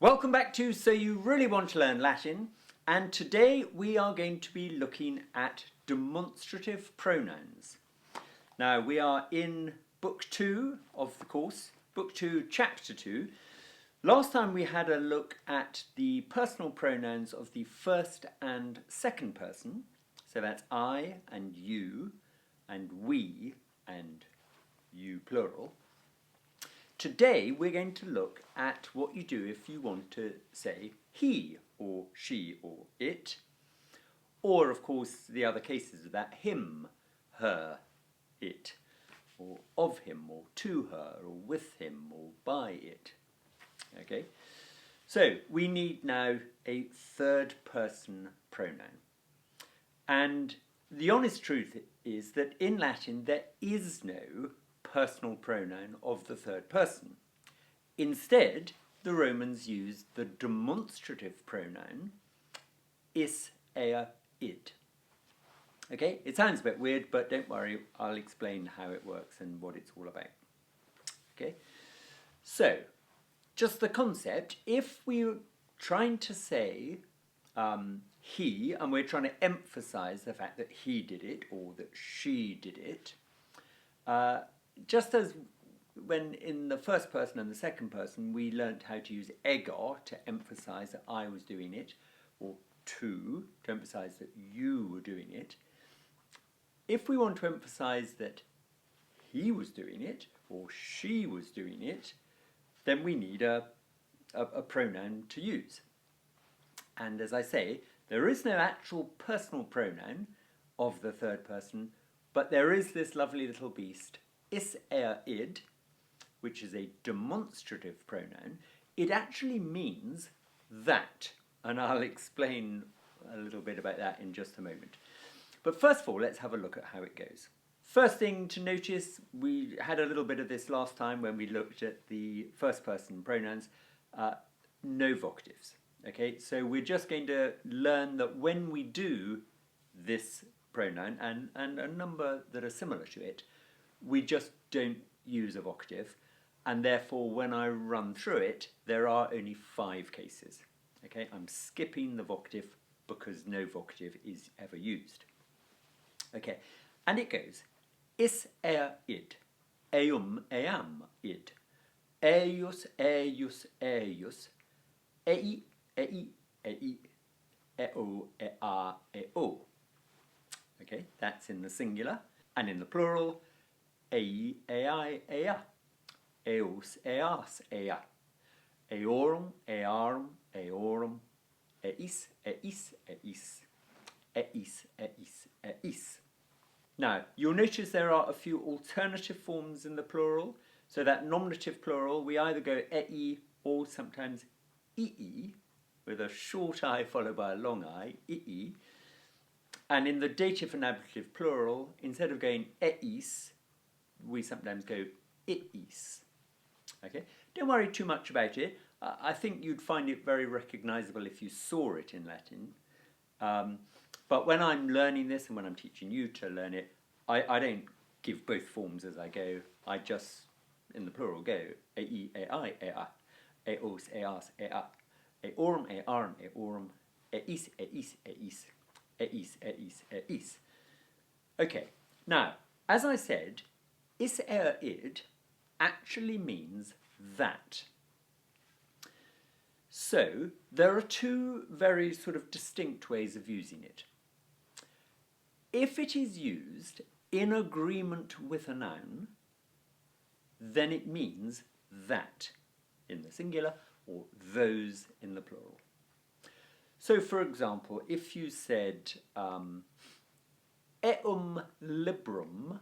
Welcome back to So You Really Want to Learn Latin, and today we are going to be looking at demonstrative pronouns. Now we are in Book 2 of the course, Book 2, Chapter 2. Last time we had a look at the personal pronouns of the first and second person, so that's I and you and we and you plural. Today we're going to look at what you do if you want to say he or she or it, or of course the other cases of that, him, her, it, or of him or to her or with him or by it. Okay, so we need now a third person pronoun, and the honest truth is that in Latin there is no personal pronoun of the third person. Instead, the Romans used the demonstrative pronoun is, ea, id. Okay, it sounds a bit weird, but don't worry, I'll explain how it works and what it's all about. Okay, so just the concept, if we're trying to say he, and we're trying to emphasize the fact that he did it or that she did it, just as when in the first person and the second person we learnt how to use ego to emphasize that I was doing it, or to emphasize that you were doing it, if we want to emphasize that he was doing it or she was doing it, then we need a pronoun to use. And as I say, there is no actual personal pronoun of the third person, but there is this lovely little beast, is, ea, id, which is a demonstrative pronoun. It actually means that, and I'll explain a little bit about that in just a moment. But first of all, let's have a look at how it goes. First thing to notice, we had a little bit of this last time when we looked at the first person pronouns, no vocatives. Okay, so we're just going to learn that when we do this pronoun and a number that are similar to it, we just don't use a vocative, and therefore when I run through it there are only 5 cases. Okay, I'm skipping the vocative because no vocative is ever used. Okay, and it goes is, ea, id, eum, eam, id, eius, eius, eius, ei, ei, ei, eo, ea, eo. Okay, that's in the singular, and in the plural, ei, ei, ea, eus, eas, ea, eorum, earum, eorum, eis, eis, eis, eis, eis, eis. Now, you'll notice there are a few alternative forms in the plural. So that nominative plural, we either go ei or sometimes ii, with a short I followed by a long I, ii. And in the dative and ablative plural, instead of going eis, we sometimes go iis. Okay? Don't worry too much about it. I think you'd find it very recognizable if you saw it in Latin. But when I'm learning this and when I'm teaching you to learn it, I don't give both forms as I go. I just, in the plural, go ei, ei, ea, eos, eas, ea, eorum, earum, eorum, eis, eis, eis, eis, eis, eis. Okay, now, as I said, is, ea, id actually means that. So, there are 2 very sort of distinct ways of using it. If it is used in agreement with a noun, then it means that in the singular or those in the plural. So, for example, if you said eum librum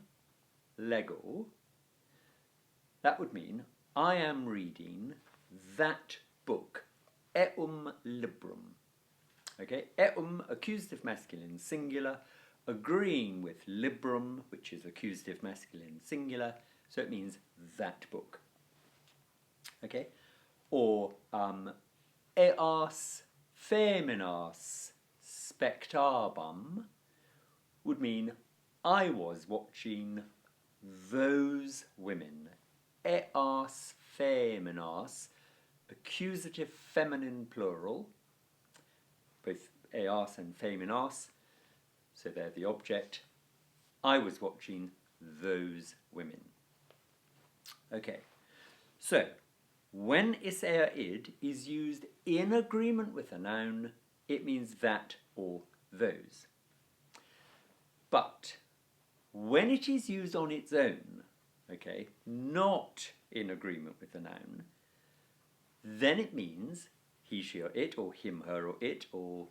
lego, that would mean I am reading that book, eum librum. Okay, eum, accusative masculine singular, agreeing with librum, which is accusative masculine singular, so it means that book. Okay, or eas feminas spectabum would mean I was watching those women. Eas feminas accusative feminine plural, both eas and feminas, so they're the object. I was watching those women. Okay, so when is id is used in agreement with a noun, it means that or those. But when it is used on its own, okay, not in agreement with the noun, then it means he, she, or it, or him, her, or it, or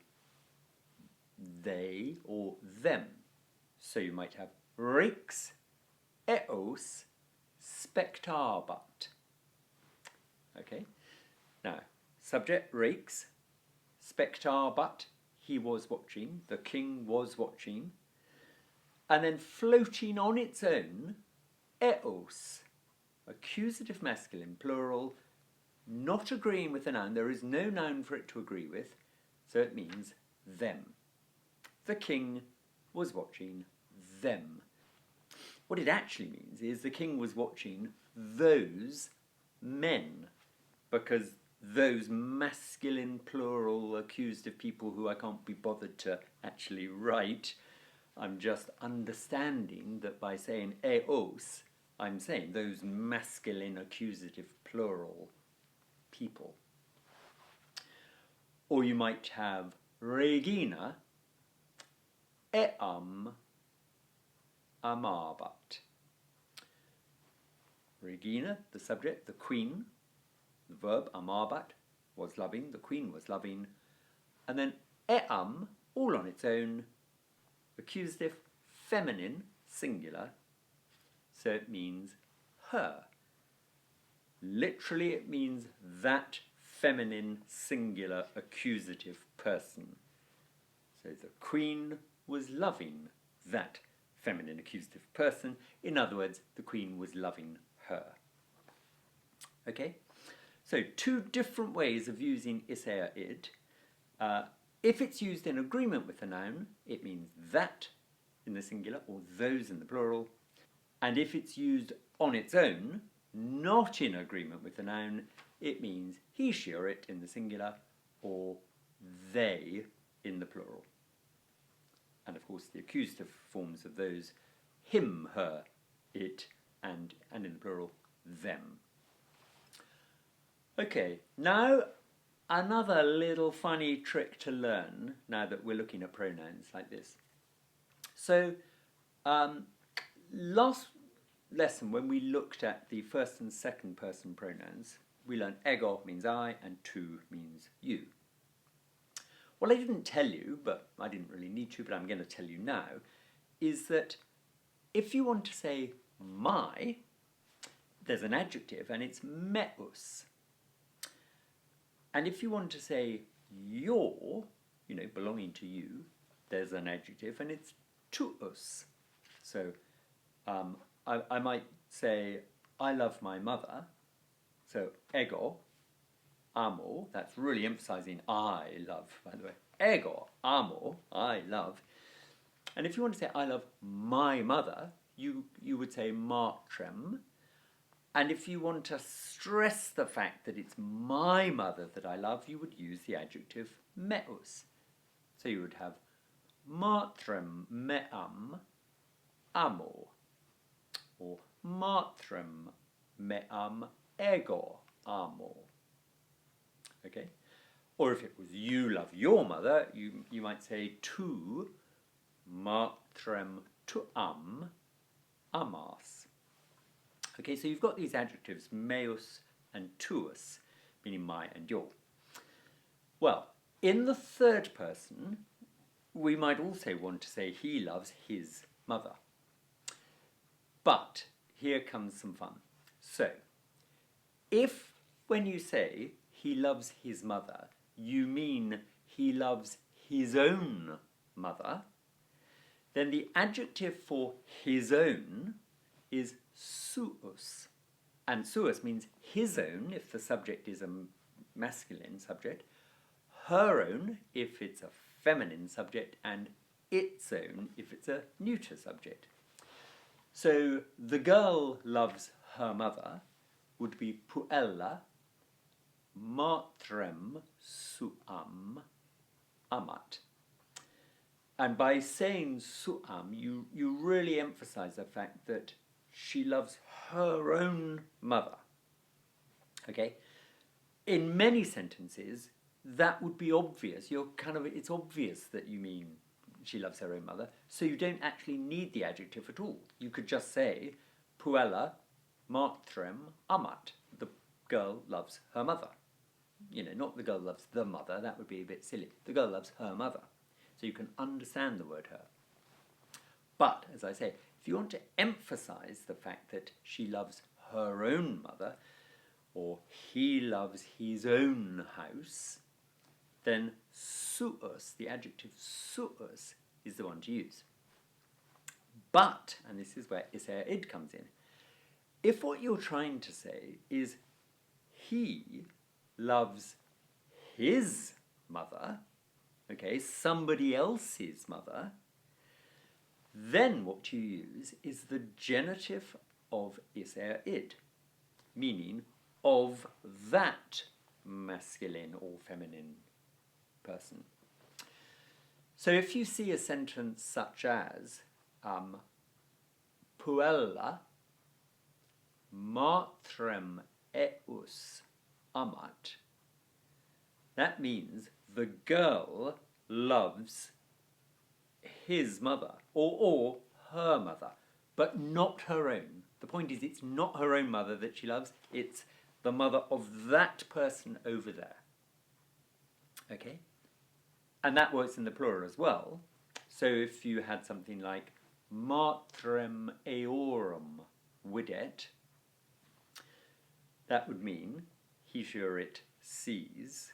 they, or them. So you might have rex, eos, spectabat. Okay, now, subject rex, spectabat, he was watching, the king was watching, and then floating on its own, eos, accusative masculine plural, not agreeing with the noun. There is no noun for it to agree with, so it means them. The king was watching them. What it actually means is the king was watching those men, because those masculine plural accusative people who I can't be bothered to actually write, I'm just understanding that by saying eos, I'm saying those masculine accusative plural people. Or you might have Regina eam amabat. Regina, the subject, the queen, the verb amabat, was loving, the queen was loving, and then eam, all on its own, accusative, feminine, singular, so it means her. Literally it means that feminine, singular, accusative person. So the queen was loving that feminine, accusative person. In other words, the queen was loving her. Okay? So two different ways of using isea id. If it's used in agreement with a noun, it means that in the singular or those in the plural. And if it's used on its own, not in agreement with the noun, it means he, she, or it in the singular or they in the plural. And of course the accusative forms of those, him, her, it, and in the plural, them. Okay, now another little funny trick to learn now that we're looking at pronouns like this. So, last lesson when we looked at the first and second person pronouns, we learned ego means I and tu means you. What I didn't tell you, but I didn't really need to, but I'm going to tell you now, is that if you want to say my, there's an adjective and it's meus. And if you want to say your, belonging to you, there's an adjective and it's tuus. So I might say, I love my mother. So ego, amo, that's really emphasizing I love, by the way. Ego, amo, I love. And if you want to say I love my mother, you would say matrem. And if you want to stress the fact that it's my mother that I love, you would use the adjective meus. So you would have matrem meam amo, or matrem meam ego amo. Okay? Or if it was you love your mother, you might say tu matrem tuam amas. Okay, so you've got these adjectives, meus and tuus, meaning my and your. Well, in the third person, we might also want to say he loves his mother. But here comes some fun. So, if when you say he loves his mother, you mean he loves his own mother, then the adjective for his own is suus. And suus means his own if the subject is a masculine subject, her own if it's a feminine subject, and its own if it's a neuter subject. So the girl loves her mother would be puella, matrem suam amat. And by saying suam, you really emphasize the fact that she loves her own mother. Okay? In many sentences, that would be obvious. It's obvious that you mean she loves her own mother, so you don't actually need the adjective at all. You could just say, Puella matrem amat. The girl loves her mother. Not the girl loves the mother, that would be a bit silly. The girl loves her mother. So you can understand the word her. But, as I say, if you want to emphasize the fact that she loves her own mother, or he loves his own house, then suus, the adjective suus, is the one to use. But, and this is where iser id comes in, if what you're trying to say is he loves his mother, okay, somebody else's mother, then what you use is the genitive of iser id, meaning of that masculine or feminine person. So if you see a sentence such as Puella matrem eus amat, that means the girl loves his mother or her mother, but not her own. The point is, it's not her own mother that she loves, it's the mother of that person over there. Okay? And that works in the plural as well. So if you had something like matrem eorum videt, that would mean he, she, or it sees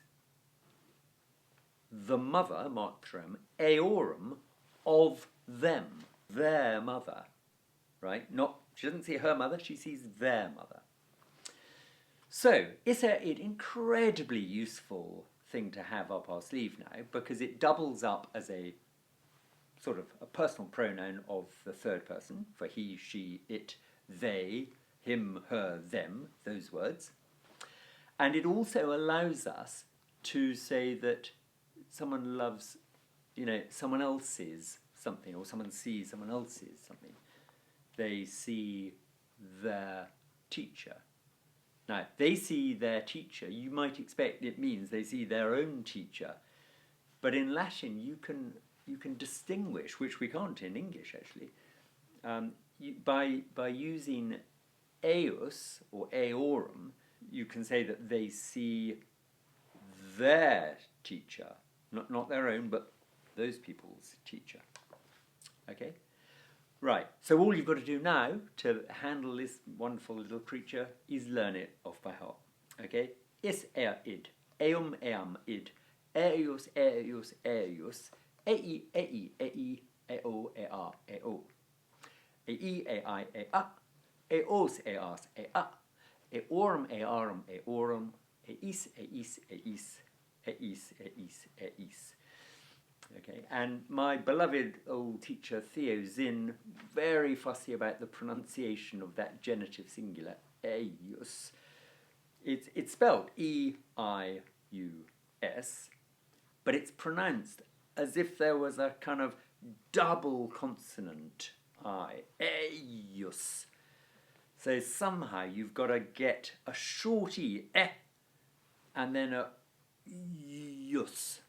the mother, matrem eorum, of them, their mother, right? She doesn't see her mother, she sees their mother. So, iser id, incredibly useful thing to have up our sleeve now, because it doubles up as a sort of a personal pronoun of the third person, for he, she, it, they, him, her, them, those words. And it also allows us to say that someone loves, someone else's something, or someone sees someone else's something. They see their teacher. Now, they see their teacher. You might expect it means they see their own teacher. But in Latin, you can distinguish, which we can't in English, actually, by using eus, or eorum, you can say that they see their teacher. Not their own, but those people's teacher. Okay? Right, so all you've got to do now to handle this wonderful little creature is learn it off by heart. Okay? Is id, eum eam id, eius eius eius, ei ei ei, eo ea eo, ei ei ea, eos eas ea, eorum earum eorum, eis eis eis, eis eis eis. Okay, and my beloved old teacher Theo Zinn, very fussy about the pronunciation of that genitive singular, eius. It's spelled E-I-U-S, but it's pronounced as if there was a kind of double consonant I, eius. So somehow you've got to get a short E, and then a yus.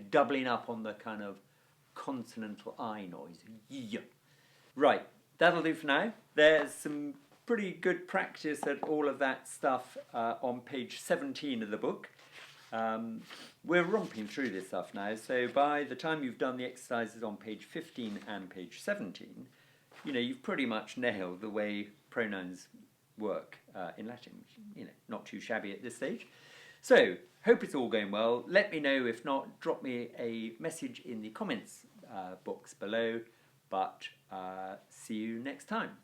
Doubling up on the kind of consonantal I noise. Y. Right, that'll do for now. There's some pretty good practice at all of that stuff on page 17 of the book. We're romping through this stuff now, so by the time you've done the exercises on page 15 and page 17, you've pretty much nailed the way pronouns work in Latin, not too shabby at this stage. So, hope it's all going well. Let me know. If not, drop me a message in the comments box below. But see you next time.